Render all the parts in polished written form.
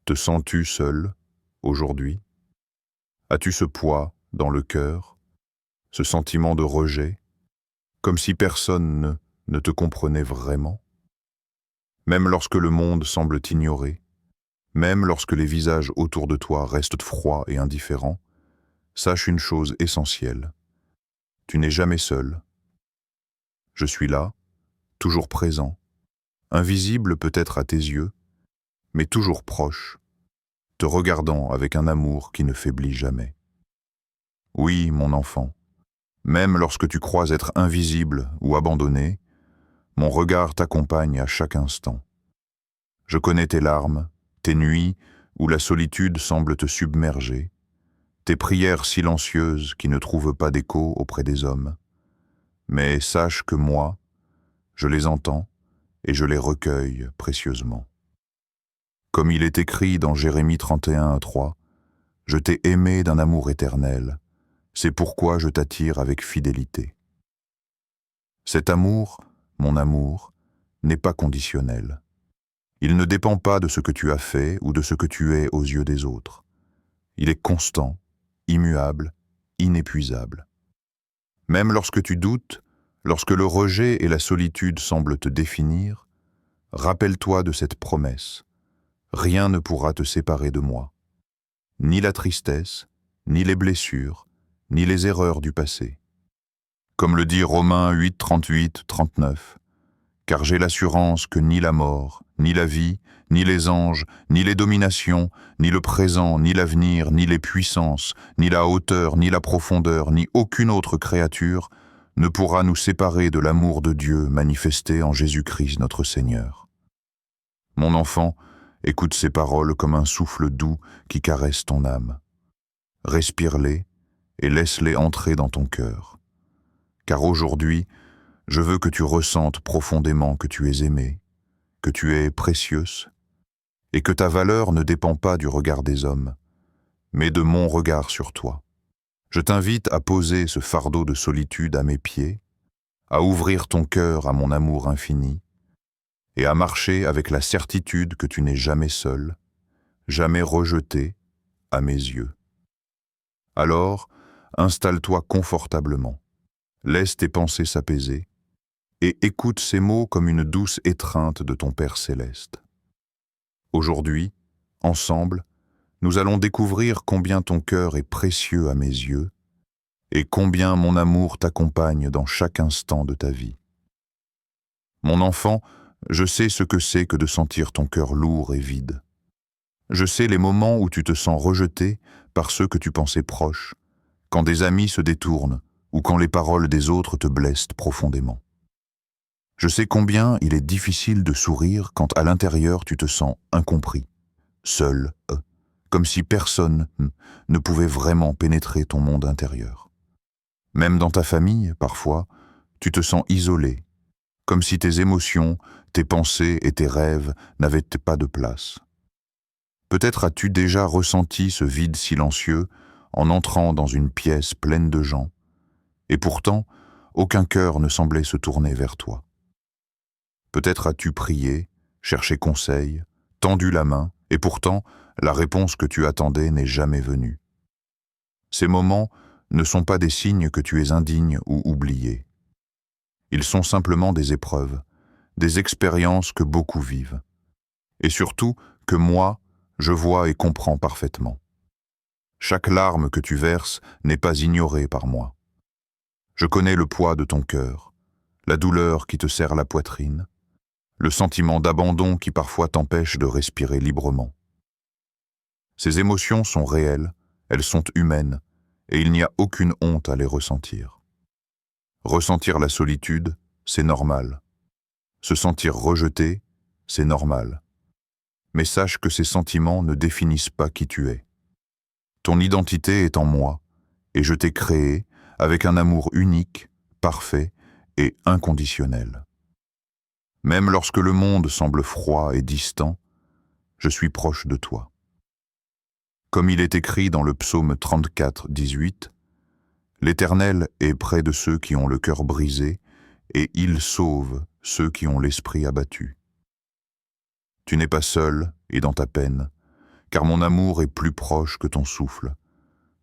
Te sens-tu seul, aujourd'hui? As-tu ce poids dans le cœur, ce sentiment de rejet, comme si personne ne te comprenait vraiment? Même lorsque le monde semble t'ignorer, même lorsque les visages autour de toi restent froids et indifférents, sache une chose essentielle. Tu n'es jamais seul. Je suis là, toujours présent, invisible peut-être à tes yeux, mais toujours proche, te regardant avec un amour qui ne faiblit jamais. Oui, mon enfant, même lorsque tu crois être invisible ou abandonné, mon regard t'accompagne à chaque instant. Je connais tes larmes, tes nuits où la solitude semble te submerger, tes prières silencieuses qui ne trouvent pas d'écho auprès des hommes. Mais sache que moi, je les entends et je les recueille précieusement. Comme il est écrit dans Jérémie 31:3, « Je t'ai aimé d'un amour éternel, c'est pourquoi je t'attire avec fidélité. » Cet amour, mon amour, n'est pas conditionnel. Il ne dépend pas de ce que tu as fait ou de ce que tu es aux yeux des autres. Il est constant, immuable, inépuisable. Même lorsque tu doutes, lorsque le rejet et la solitude semblent te définir, rappelle-toi de cette promesse. Rien ne pourra te séparer de moi. Ni la tristesse, ni les blessures, ni les erreurs du passé. Comme le dit Romains 8:38-39, « Car j'ai l'assurance que ni la mort, ni la vie, ni les anges, ni les dominations, ni le présent, ni l'avenir, ni les puissances, ni la hauteur, ni la profondeur, ni aucune autre créature ne pourra nous séparer de l'amour de Dieu manifesté en Jésus-Christ notre Seigneur. » Mon enfant, écoute ces paroles comme un souffle doux qui caresse ton âme. Respire-les et laisse-les entrer dans ton cœur. Car aujourd'hui, je veux que tu ressentes profondément que tu es aimée, que tu es précieuse, et que ta valeur ne dépend pas du regard des hommes, mais de mon regard sur toi. Je t'invite à poser ce fardeau de solitude à mes pieds, à ouvrir ton cœur à mon amour infini, et à marcher avec la certitude que tu n'es jamais seul, jamais rejeté à mes yeux. Alors, installe-toi confortablement, laisse tes pensées s'apaiser, et écoute ces mots comme une douce étreinte de ton Père céleste. Aujourd'hui, ensemble, nous allons découvrir combien ton cœur est précieux à mes yeux et combien mon amour t'accompagne dans chaque instant de ta vie. Mon enfant, je sais ce que c'est que de sentir ton cœur lourd et vide. Je sais les moments où tu te sens rejeté par ceux que tu pensais proches, quand des amis se détournent ou quand les paroles des autres te blessent profondément. Je sais combien il est difficile de sourire quand à l'intérieur tu te sens incompris, seul, comme si personne ne pouvait vraiment pénétrer ton monde intérieur. Même dans ta famille, parfois, tu te sens isolé, comme si tes émotions, tes pensées et tes rêves n'avaient pas de place. Peut-être as-tu déjà ressenti ce vide silencieux en entrant dans une pièce pleine de gens, et pourtant, aucun cœur ne semblait se tourner vers toi. Peut-être as-tu prié, cherché conseil, tendu la main, et pourtant, la réponse que tu attendais n'est jamais venue. Ces moments ne sont pas des signes que tu es indigne ou oublié. Ils sont simplement des épreuves, des expériences que beaucoup vivent. Et surtout, que moi, je vois et comprends parfaitement. Chaque larme que tu verses n'est pas ignorée par moi. Je connais le poids de ton cœur, la douleur qui te serre la poitrine, le sentiment d'abandon qui parfois t'empêche de respirer librement. Ces émotions sont réelles, elles sont humaines, et il n'y a aucune honte à les ressentir. Ressentir la solitude, c'est normal. Se sentir rejeté, c'est normal. Mais sache que ces sentiments ne définissent pas qui tu es. Ton identité est en moi, et je t'ai créé avec un amour unique, parfait et inconditionnel. Même lorsque le monde semble froid et distant, je suis proche de toi. Comme il est écrit dans le psaume 34:18, « L'Éternel est près de ceux qui ont le cœur brisé, et il sauve ceux qui ont l'esprit abattu. » Tu n'es pas seul et dans ta peine, car mon amour est plus proche que ton souffle,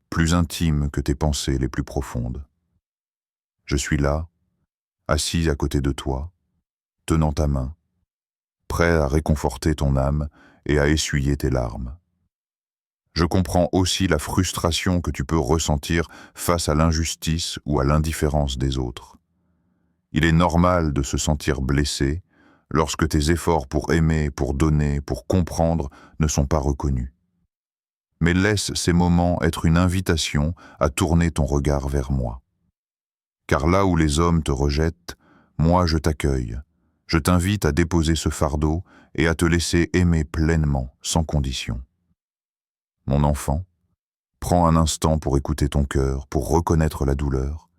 plus intime que tes pensées les plus profondes. Je suis là, assis à côté de toi, tenant ta main, prêt à réconforter ton âme et à essuyer tes larmes. Je comprends aussi la frustration que tu peux ressentir face à l'injustice ou à l'indifférence des autres. Il est normal de se sentir blessé lorsque tes efforts pour aimer, pour donner, pour comprendre ne sont pas reconnus. Mais laisse ces moments être une invitation à tourner ton regard vers moi. Car là où les hommes te rejettent, moi je t'accueille. Je t'invite à déposer ce fardeau et à te laisser aimer pleinement, sans condition. Mon enfant, prends un instant pour écouter ton cœur, pour reconnaître la douleur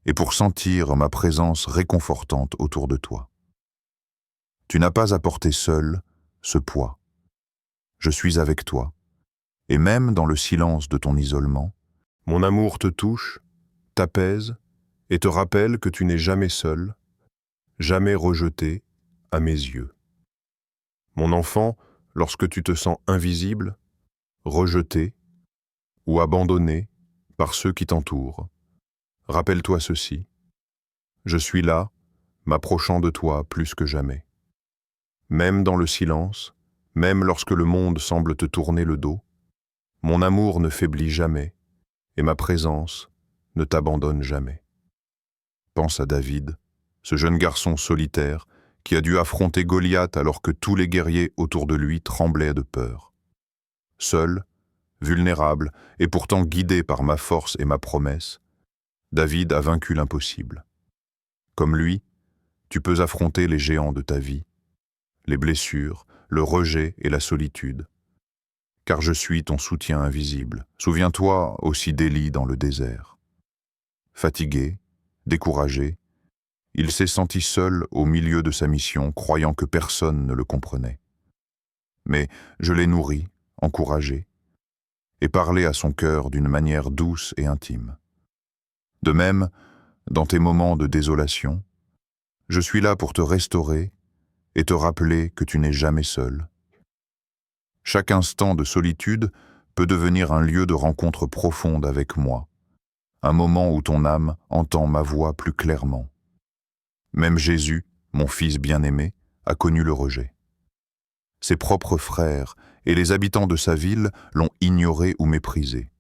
et pour sentir ma présence réconfortante autour de toi. Tu n'as pas à porter seul ce poids. Je suis avec toi, et même dans le silence de ton isolement, mon amour te touche, t'apaise et te rappelle que tu n'es jamais seul, jamais rejeté à mes yeux. Mon enfant, lorsque tu te sens invisible, rejeté ou abandonné par ceux qui t'entourent, rappelle-toi ceci. Je suis là, m'approchant de toi plus que jamais. Même dans le silence, même lorsque le monde semble te tourner le dos, mon amour ne faiblit jamais et ma présence ne t'abandonne jamais. Pense à David, ce jeune garçon solitaire qui a dû affronter Goliath alors que tous les guerriers autour de lui tremblaient de peur. Seul, vulnérable et pourtant guidé par ma force et ma promesse, David a vaincu l'impossible. Comme lui, tu peux affronter les géants de ta vie, les blessures, le rejet et la solitude. Car je suis ton soutien invisible. Souviens-toi aussi d'Élie dans le désert. Fatigué, découragé, il s'est senti seul au milieu de sa mission, croyant que personne ne le comprenait. Mais je l'ai nourri, encouragé, et parlé à son cœur d'une manière douce et intime. De même, dans tes moments de désolation, je suis là pour te restaurer et te rappeler que tu n'es jamais seul. Chaque instant de solitude peut devenir un lieu de rencontre profonde avec moi, un moment où ton âme entend ma voix plus clairement. Même Jésus, mon fils bien-aimé, a connu le rejet. Ses propres frères et les habitants de sa ville l'ont ignoré ou méprisé.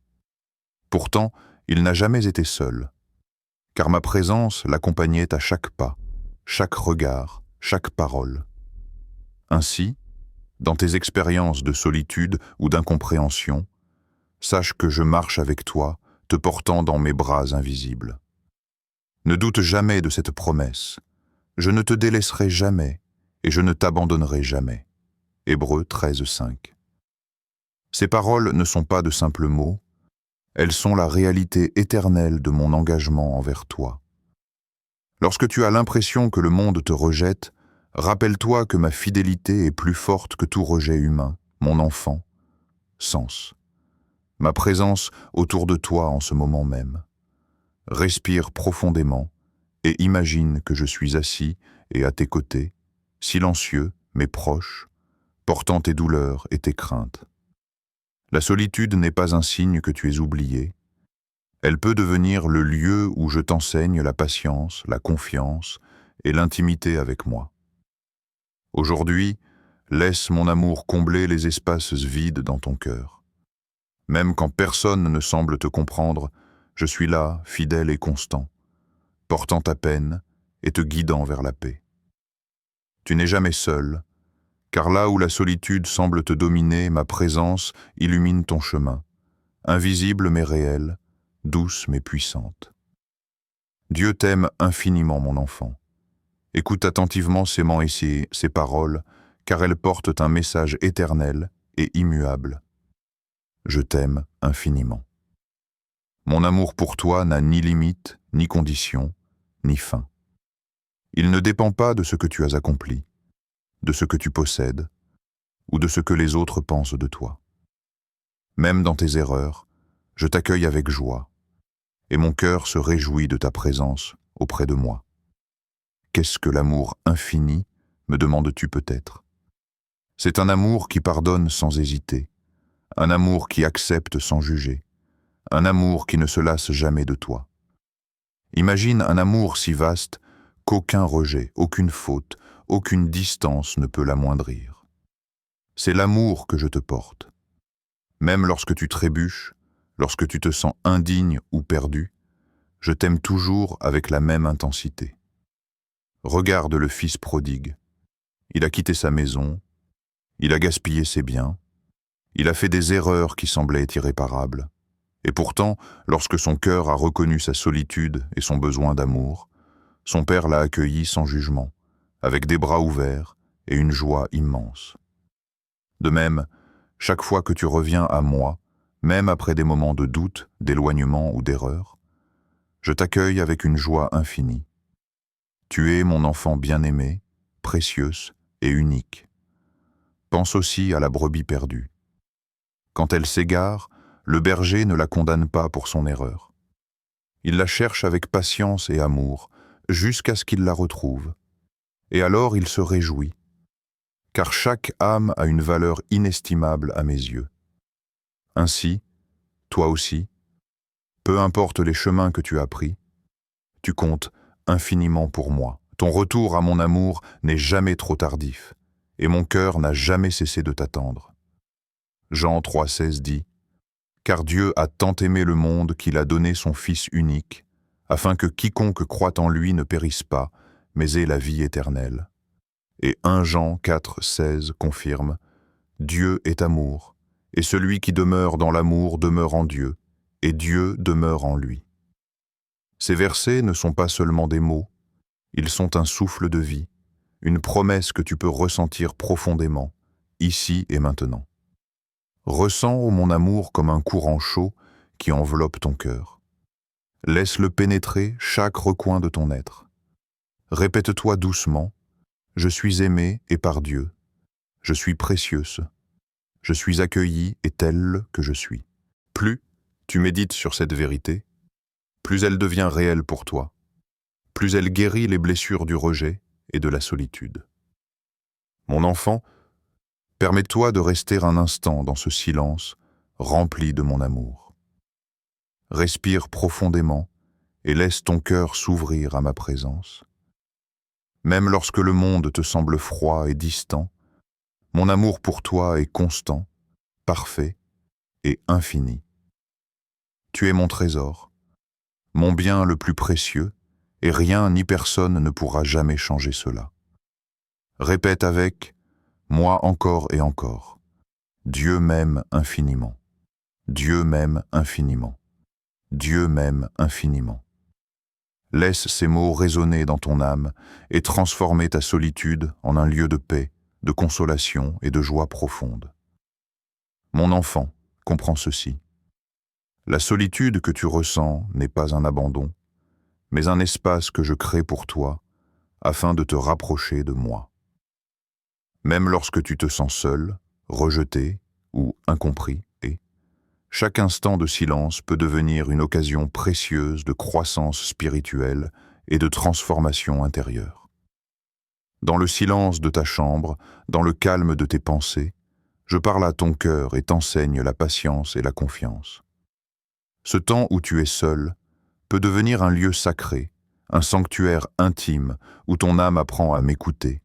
Pourtant, il n'a jamais été seul, car ma présence l'accompagnait à chaque pas, chaque regard, chaque parole. Ainsi, dans tes expériences de solitude ou d'incompréhension, sache que je marche avec toi, te portant dans mes bras invisibles. Ne doute jamais de cette promesse. Je ne te délaisserai jamais et je ne t'abandonnerai jamais. Hébreux 13:5. Ces paroles ne sont pas de simples mots, elles sont la réalité éternelle de mon engagement envers toi. Lorsque tu as l'impression que le monde te rejette, rappelle-toi que ma fidélité est plus forte que tout rejet humain, mon enfant. Sens. Ma présence autour de toi en ce moment même. Respire profondément et imagine que je suis assis et à tes côtés, silencieux mais proche, portant tes douleurs et tes craintes. La solitude n'est pas un signe que tu es oublié. Elle peut devenir le lieu où je t'enseigne la patience, la confiance et l'intimité avec moi. Aujourd'hui, laisse mon amour combler les espaces vides dans ton cœur. Même quand personne ne semble te comprendre, je suis là, fidèle et constant, portant ta peine et te guidant vers la paix. Tu n'es jamais seul, car là où la solitude semble te dominer, ma présence illumine ton chemin, invisible mais réelle, douce mais puissante. Dieu t'aime infiniment, mon enfant. Écoute attentivement ces mots et ces paroles, car elles portent un message éternel et immuable. Je t'aime infiniment. Mon amour pour toi n'a ni limite, ni condition, ni fin. Il ne dépend pas de ce que tu as accompli, de ce que tu possèdes, ou de ce que les autres pensent de toi. Même dans tes erreurs, je t'accueille avec joie, et mon cœur se réjouit de ta présence auprès de moi. Qu'est-ce que l'amour infini, me demandes-tu peut-être? C'est un amour qui pardonne sans hésiter, un amour qui accepte sans juger, un amour qui ne se lasse jamais de toi. Imagine un amour si vaste qu'aucun rejet, aucune faute, aucune distance ne peut l'amoindrir. C'est l'amour que je te porte. Même lorsque tu trébuches, lorsque tu te sens indigne ou perdu, je t'aime toujours avec la même intensité. Regarde le fils prodigue. Il a quitté sa maison, il a gaspillé ses biens, il a fait des erreurs qui semblaient irréparables. Et pourtant, lorsque son cœur a reconnu sa solitude et son besoin d'amour, son père l'a accueilli sans jugement, avec des bras ouverts et une joie immense. De même, chaque fois que tu reviens à moi, même après des moments de doute, d'éloignement ou d'erreur, je t'accueille avec une joie infinie. Tu es mon enfant bien-aimé, précieuse et unique. Pense aussi à la brebis perdue. Quand elle s'égare, le berger ne la condamne pas pour son erreur. Il la cherche avec patience et amour, jusqu'à ce qu'il la retrouve. Et alors il se réjouit, car chaque âme a une valeur inestimable à mes yeux. Ainsi, toi aussi, peu importe les chemins que tu as pris, tu comptes infiniment pour moi. Ton retour à mon amour n'est jamais trop tardif, et mon cœur n'a jamais cessé de t'attendre. Jean 3,16 dit « Car Dieu a tant aimé le monde qu'il a donné son Fils unique, afin que quiconque croit en lui ne périsse pas, mais ait la vie éternelle. » Et 1 Jean 4,16 confirme « Dieu est amour, et celui qui demeure dans l'amour demeure en Dieu, et Dieu demeure en lui. » Ces versets ne sont pas seulement des mots, ils sont un souffle de vie, une promesse que tu peux ressentir profondément, ici et maintenant. Ressens mon amour comme un courant chaud qui enveloppe ton cœur. Laisse-le pénétrer chaque recoin de ton être. Répète-toi doucement, je suis aimé et par Dieu, je suis précieuse, je suis accueillie et telle que je suis. Plus tu médites sur cette vérité, plus elle devient réelle pour toi, plus elle guérit les blessures du rejet et de la solitude. Mon enfant, permets-toi de rester un instant dans ce silence rempli de mon amour. Respire profondément et laisse ton cœur s'ouvrir à ma présence. Même lorsque le monde te semble froid et distant, mon amour pour toi est constant, parfait et infini. Tu es mon trésor, mon bien le plus précieux, et rien ni personne ne pourra jamais changer cela. Répète avec « moi encore et encore ». Dieu m'aime infiniment. Dieu m'aime infiniment. Dieu m'aime infiniment. Laisse ces mots résonner dans ton âme et transformer ta solitude en un lieu de paix, de consolation et de joie profonde. Mon enfant, comprends ceci. La solitude que tu ressens n'est pas un abandon, mais un espace que je crée pour toi afin de te rapprocher de moi. Même lorsque tu te sens seul, rejeté ou incompris, chaque instant de silence peut devenir une occasion précieuse de croissance spirituelle et de transformation intérieure. Dans le silence de ta chambre, dans le calme de tes pensées, je parle à ton cœur et t'enseigne la patience et la confiance. Ce temps où tu es seul peut devenir un lieu sacré, un sanctuaire intime où ton âme apprend à m'écouter,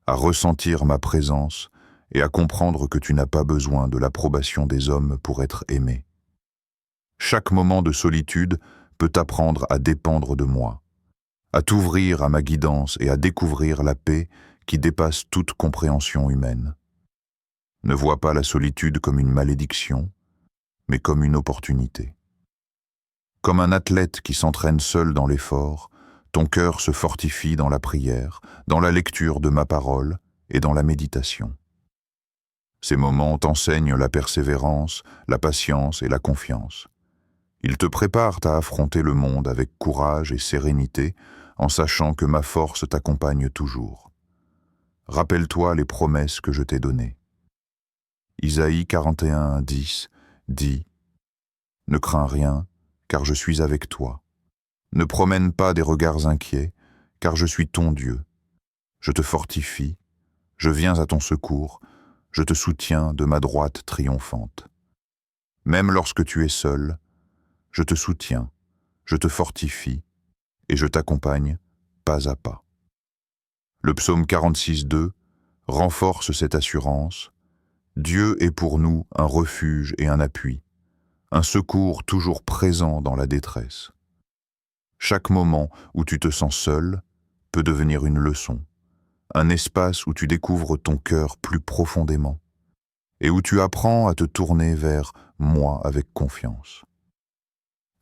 à ressentir ma présence et à comprendre que tu n'as pas besoin de l'approbation des hommes pour être aimé. Chaque moment de solitude peut t'apprendre à dépendre de moi, à t'ouvrir à ma guidance et à découvrir la paix qui dépasse toute compréhension humaine. Ne vois pas la solitude comme une malédiction, mais comme une opportunité. Comme un athlète qui s'entraîne seul dans l'effort, ton cœur se fortifie dans la prière, dans la lecture de ma parole et dans la méditation. Ces moments t'enseignent la persévérance, la patience et la confiance. Ils te préparent à affronter le monde avec courage et sérénité, en sachant que ma force t'accompagne toujours. Rappelle-toi les promesses que je t'ai données. Isaïe 41:10 dit « Ne crains rien, car je suis avec toi. Ne promène pas des regards inquiets, car je suis ton Dieu. Je te fortifie, je viens à ton secours, je te soutiens de ma droite triomphante. Même lorsque tu es seul, je te soutiens, je te fortifie et je t'accompagne pas à pas. Le psaume 46,2 renforce cette assurance. Dieu est pour nous un refuge et un appui, un secours toujours présent dans la détresse. Chaque moment où tu te sens seul peut devenir une leçon, un espace où tu découvres ton cœur plus profondément et où tu apprends à te tourner vers moi avec confiance.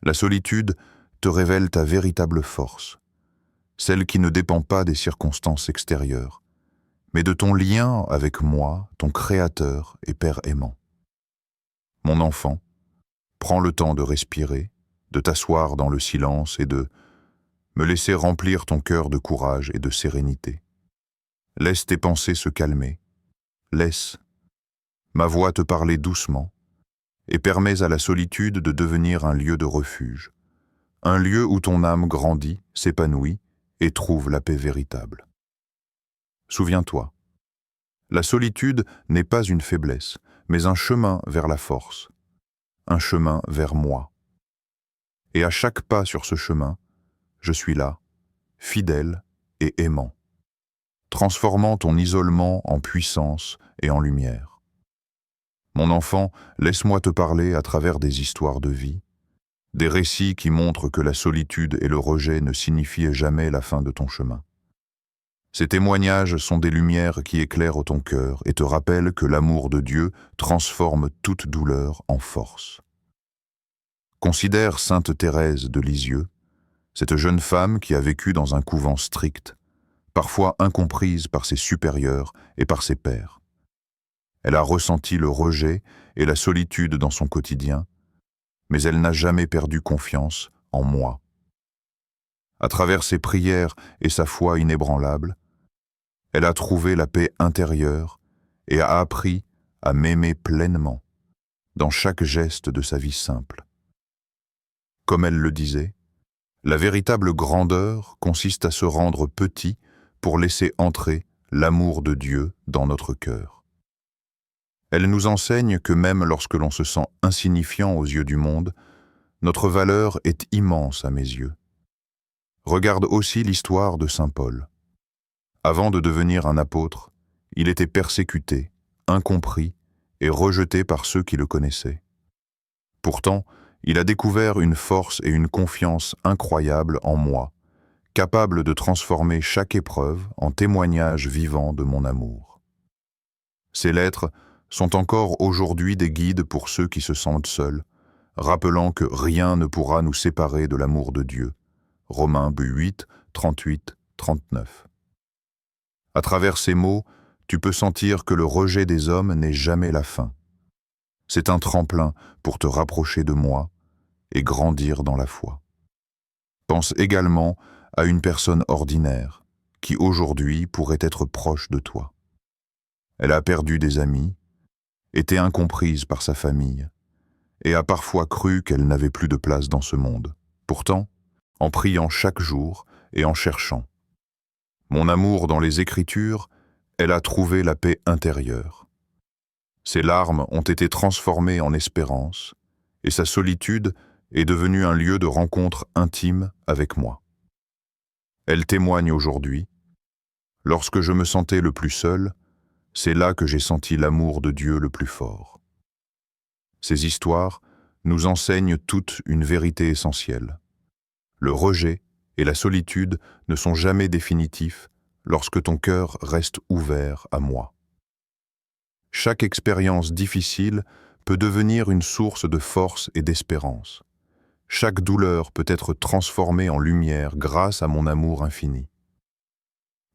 La solitude te révèle ta véritable force, celle qui ne dépend pas des circonstances extérieures, mais de ton lien avec moi, ton Créateur et Père aimant. Mon enfant, prends le temps de respirer, de t'asseoir dans le silence et de me laisser remplir ton cœur de courage et de sérénité. Laisse tes pensées se calmer, laisse ma voix te parler doucement et permets à la solitude de devenir un lieu de refuge, un lieu où ton âme grandit, s'épanouit et trouve la paix véritable. Souviens-toi, la solitude n'est pas une faiblesse, mais un chemin vers la force, un chemin vers moi. Et à chaque pas sur ce chemin, je suis là, fidèle et aimant, transformant ton isolement en puissance et en lumière. Mon enfant, laisse-moi te parler à travers des histoires de vie, des récits qui montrent que la solitude et le rejet ne signifient jamais la fin de ton chemin. Ces témoignages sont des lumières qui éclairent ton cœur et te rappellent que l'amour de Dieu transforme toute douleur en force. Considère Sainte Thérèse de Lisieux, cette jeune femme qui a vécu dans un couvent strict, parfois incomprise par ses supérieurs et par ses pairs. Elle a ressenti le rejet et la solitude dans son quotidien, mais elle n'a jamais perdu confiance en moi. À travers ses prières et sa foi inébranlable, elle a trouvé la paix intérieure et a appris à m'aimer pleinement dans chaque geste de sa vie simple. Comme elle le disait, la véritable grandeur consiste à se rendre petit pour laisser entrer l'amour de Dieu dans notre cœur. Elle nous enseigne que même lorsque l'on se sent insignifiant aux yeux du monde, notre valeur est immense à mes yeux. Regarde aussi l'histoire de Saint Paul. Avant de devenir un apôtre, il était persécuté, incompris et rejeté par ceux qui le connaissaient. Pourtant, il a découvert une force et une confiance incroyables en moi, capable de transformer chaque épreuve en témoignage vivant de mon amour. Ces lettres sont encore aujourd'hui des guides pour ceux qui se sentent seuls, rappelant que rien ne pourra nous séparer de l'amour de Dieu. Romains 8, 38, 39. À travers ces mots, tu peux sentir que le rejet des hommes n'est jamais la fin. C'est un tremplin pour te rapprocher de moi et grandir dans la foi. Pense également à une personne ordinaire qui aujourd'hui pourrait être proche de toi. Elle a perdu des amis, été incomprise par sa famille et a parfois cru qu'elle n'avait plus de place dans ce monde. Pourtant, en priant chaque jour et en cherchant mon amour dans les Écritures, elle a trouvé la paix intérieure. Ses larmes ont été transformées en espérance et sa solitude est devenue un lieu de rencontre intime avec moi. Elle témoigne aujourd'hui, lorsque je me sentais le plus seul, c'est là que j'ai senti l'amour de Dieu le plus fort. Ces histoires nous enseignent toutes une vérité essentielle. Le rejet et la solitude ne sont jamais définitifs lorsque ton cœur reste ouvert à moi. Chaque expérience difficile peut devenir une source de force et d'espérance. Chaque douleur peut être transformée en lumière grâce à mon amour infini.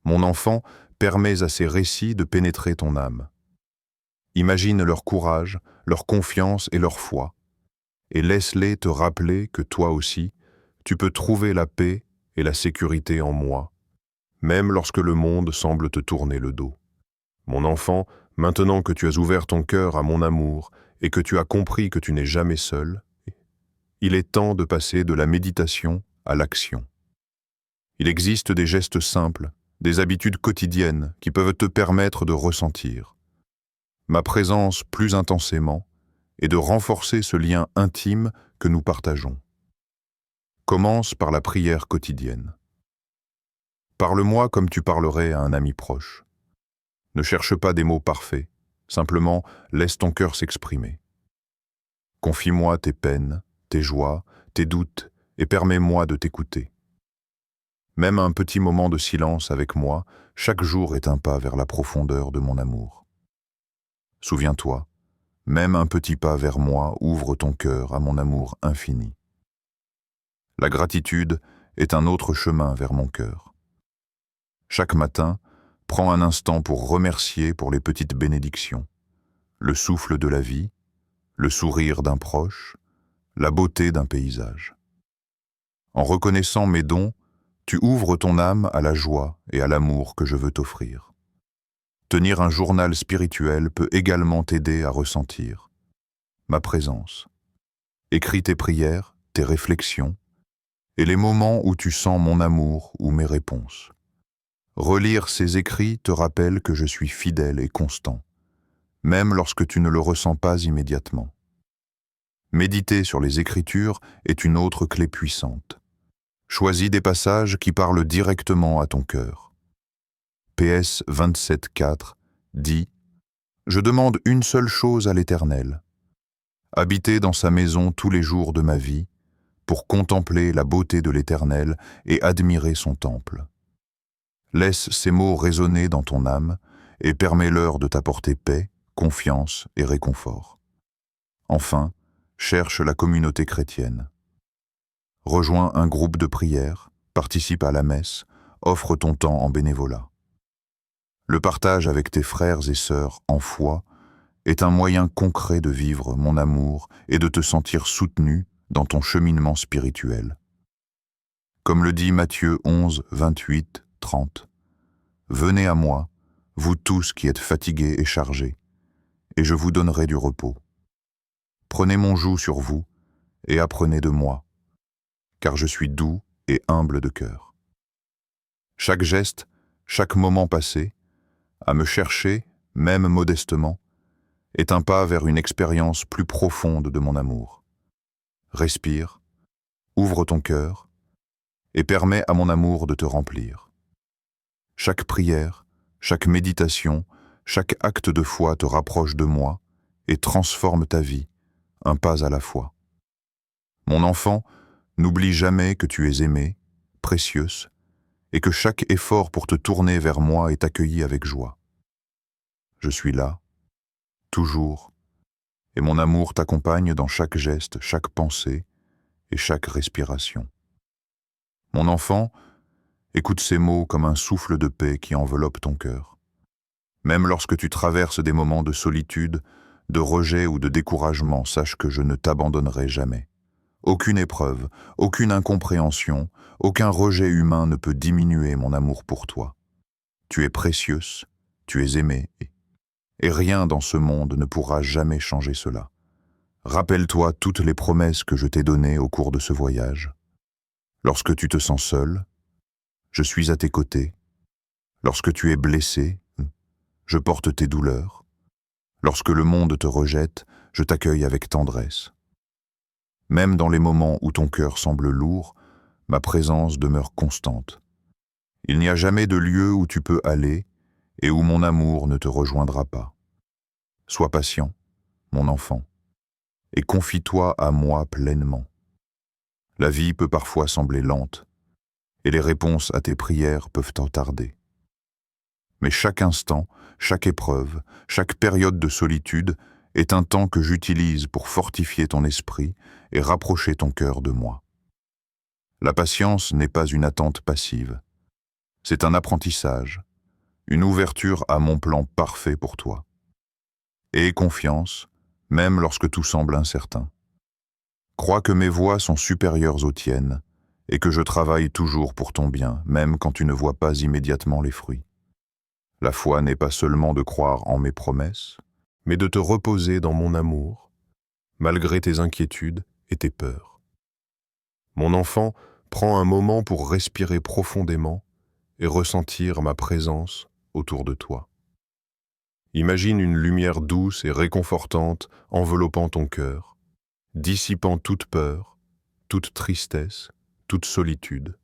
Mon enfant, permets à ces récits de pénétrer ton âme. Imagine leur courage, leur confiance et leur foi, et laisse-les te rappeler que toi aussi, tu peux trouver la paix et la sécurité en moi, même lorsque le monde semble te tourner le dos. Mon enfant, maintenant que tu as ouvert ton cœur à mon amour et que tu as compris que tu n'es jamais seul, il est temps de passer de la méditation à l'action. Il existe des gestes simples, des habitudes quotidiennes qui peuvent te permettre de ressentir ma présence plus intensément et de renforcer ce lien intime que nous partageons. Commence par la prière quotidienne. Parle-moi comme tu parlerais à un ami proche. Ne cherche pas des mots parfaits, simplement laisse ton cœur s'exprimer. Confie-moi tes peines, tes joies, tes doutes, et permets-moi de t'écouter. Même un petit moment de silence avec moi, chaque jour est un pas vers la profondeur de mon amour. Souviens-toi, même un petit pas vers moi ouvre ton cœur à mon amour infini. La gratitude est un autre chemin vers mon cœur. Chaque matin, prends un instant pour remercier pour les petites bénédictions, le souffle de la vie, le sourire d'un proche, la beauté d'un paysage. En reconnaissant mes dons, tu ouvres ton âme à la joie et à l'amour que je veux t'offrir. Tenir un journal spirituel peut également t'aider à ressentir ma présence. Écris tes prières, tes réflexions, et les moments où tu sens mon amour ou mes réponses. Relire ces écrits te rappelle que je suis fidèle et constant, même lorsque tu ne le ressens pas immédiatement. Méditer sur les Écritures est une autre clé puissante. Choisis des passages qui parlent directement à ton cœur. PS 27.4 dit « Je demande une seule chose à l'Éternel, habiter dans sa maison tous les jours de ma vie, pour contempler la beauté de l'Éternel et admirer son temple. » Laisse ces mots résonner dans ton âme et permets-leur de t'apporter paix, confiance et réconfort. Enfin, cherche la communauté chrétienne. Rejoins un groupe de prière, participe à la messe, offre ton temps en bénévolat. Le partage avec tes frères et sœurs en foi est un moyen concret de vivre mon amour et de te sentir soutenu dans ton cheminement spirituel. Comme le dit Matthieu 11, 28, 30. « Venez à moi, vous tous qui êtes fatigués et chargés, et je vous donnerai du repos. Prenez mon joug sur vous et apprenez de moi, car je suis doux et humble de cœur. » Chaque geste, chaque moment passé, à me chercher, même modestement, est un pas vers une expérience plus profonde de mon amour. Respire, ouvre ton cœur et permets à mon amour de te remplir. Chaque prière, chaque méditation, chaque acte de foi te rapproche de moi et transforme ta vie, un pas à la fois. Mon enfant, n'oublie jamais que tu es aimée, précieuse, et que chaque effort pour te tourner vers moi est accueilli avec joie. Je suis là, toujours, et mon amour t'accompagne dans chaque geste, chaque pensée et chaque respiration. Mon enfant, écoute ces mots comme un souffle de paix qui enveloppe ton cœur. Même lorsque tu traverses des moments de solitude, de rejet ou de découragement, sache que je ne t'abandonnerai jamais. Aucune épreuve, aucune incompréhension, aucun rejet humain ne peut diminuer mon amour pour toi. Tu es précieuse, tu es aimée, et rien dans ce monde ne pourra jamais changer cela. Rappelle-toi toutes les promesses que je t'ai données au cours de ce voyage. Lorsque tu te sens seul, je suis à tes côtés. Lorsque tu es blessé, je porte tes douleurs. Lorsque le monde te rejette, je t'accueille avec tendresse. Même dans les moments où ton cœur semble lourd, ma présence demeure constante. Il n'y a jamais de lieu où tu peux aller et où mon amour ne te rejoindra pas. Sois patient, mon enfant, et confie-toi à moi pleinement. La vie peut parfois sembler lente, et les réponses à tes prières peuvent en tarder. Mais chaque instant, chaque épreuve, chaque période de solitude est un temps que j'utilise pour fortifier ton esprit et rapprocher ton cœur de moi. La patience n'est pas une attente passive. C'est un apprentissage, une ouverture à mon plan parfait pour toi. Aie confiance, même lorsque tout semble incertain. Crois que mes voies sont supérieures aux tiennes et que je travaille toujours pour ton bien, même quand tu ne vois pas immédiatement les fruits. La foi n'est pas seulement de croire en mes promesses, mais de te reposer dans mon amour, malgré tes inquiétudes et tes peurs. Mon enfant, prends un moment pour respirer profondément et ressentir ma présence autour de toi. Imagine une lumière douce et réconfortante enveloppant ton cœur, dissipant toute peur, toute tristesse, toute solitude.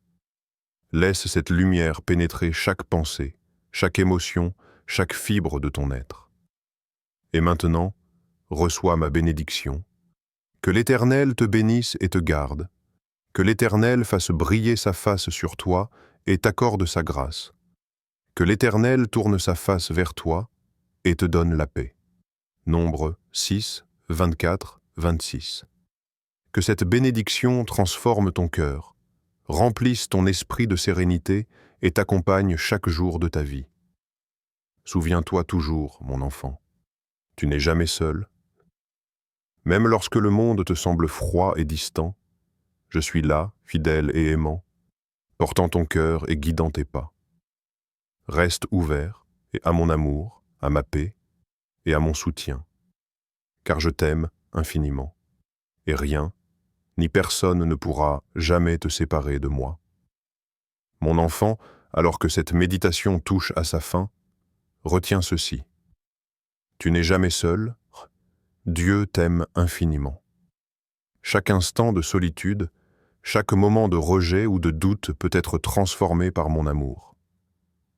Laisse cette lumière pénétrer chaque pensée, chaque émotion, chaque fibre de ton être. Et maintenant, reçois ma bénédiction. Que l'Éternel te bénisse et te garde. Que l'Éternel fasse briller sa face sur toi et t'accorde sa grâce. Que l'Éternel tourne sa face vers toi et te donne la paix. Nombre 6, 24, 26. Que cette bénédiction transforme ton cœur, remplisse ton esprit de sérénité et t'accompagne chaque jour de ta vie. Souviens-toi toujours, mon enfant, tu n'es jamais seul. Même lorsque le monde te semble froid et distant, je suis là, fidèle et aimant, portant ton cœur et guidant tes pas. Reste ouvert et à mon amour, à ma paix et à mon soutien, car je t'aime infiniment, et rien, ni personne ne pourra jamais te séparer de moi. Mon enfant, alors que cette méditation touche à sa fin, retiens ceci. Tu n'es jamais seul, Dieu t'aime infiniment. Chaque instant de solitude, chaque moment de rejet ou de doute peut être transformé par mon amour.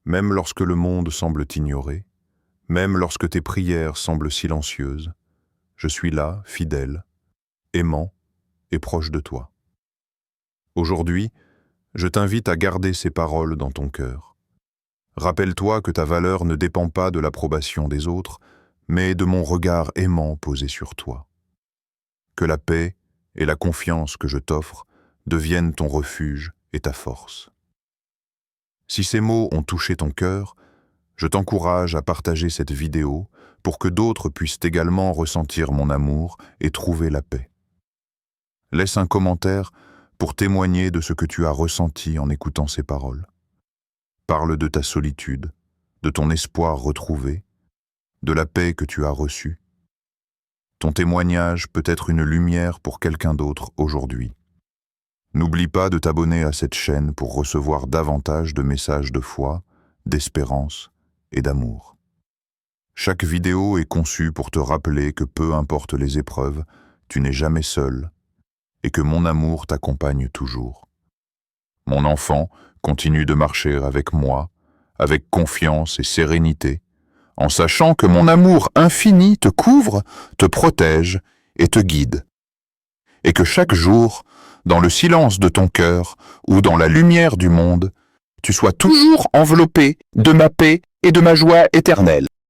Même lorsque le monde semble t'ignorer, même lorsque tes prières semblent silencieuses, je suis là, fidèle, aimant et proche de toi. Aujourd'hui, je t'invite à garder ces paroles dans ton cœur. Rappelle-toi que ta valeur ne dépend pas de l'approbation des autres, mais de mon regard aimant posé sur toi. Que la paix et la confiance que je t'offre deviennent ton refuge et ta force. Si ces mots ont touché ton cœur, je t'encourage à partager cette vidéo pour que d'autres puissent également ressentir mon amour et trouver la paix. Laisse un commentaire pour témoigner de ce que tu as ressenti en écoutant ces paroles. Parle de ta solitude, de ton espoir retrouvé, de la paix que tu as reçue. Ton témoignage peut être une lumière pour quelqu'un d'autre aujourd'hui. N'oublie pas de t'abonner à cette chaîne pour recevoir davantage de messages de foi, d'espérance et d'amour. Chaque vidéo est conçue pour te rappeler que peu importe les épreuves, tu n'es jamais seul et que mon amour t'accompagne toujours. Mon enfant, continue de marcher avec moi, avec confiance et sérénité, en sachant que mon amour infini te couvre, te protège et te guide. Et que chaque jour, dans le silence de ton cœur ou dans la lumière du monde, tu sois toujours enveloppé de ma paix et de ma joie éternelle.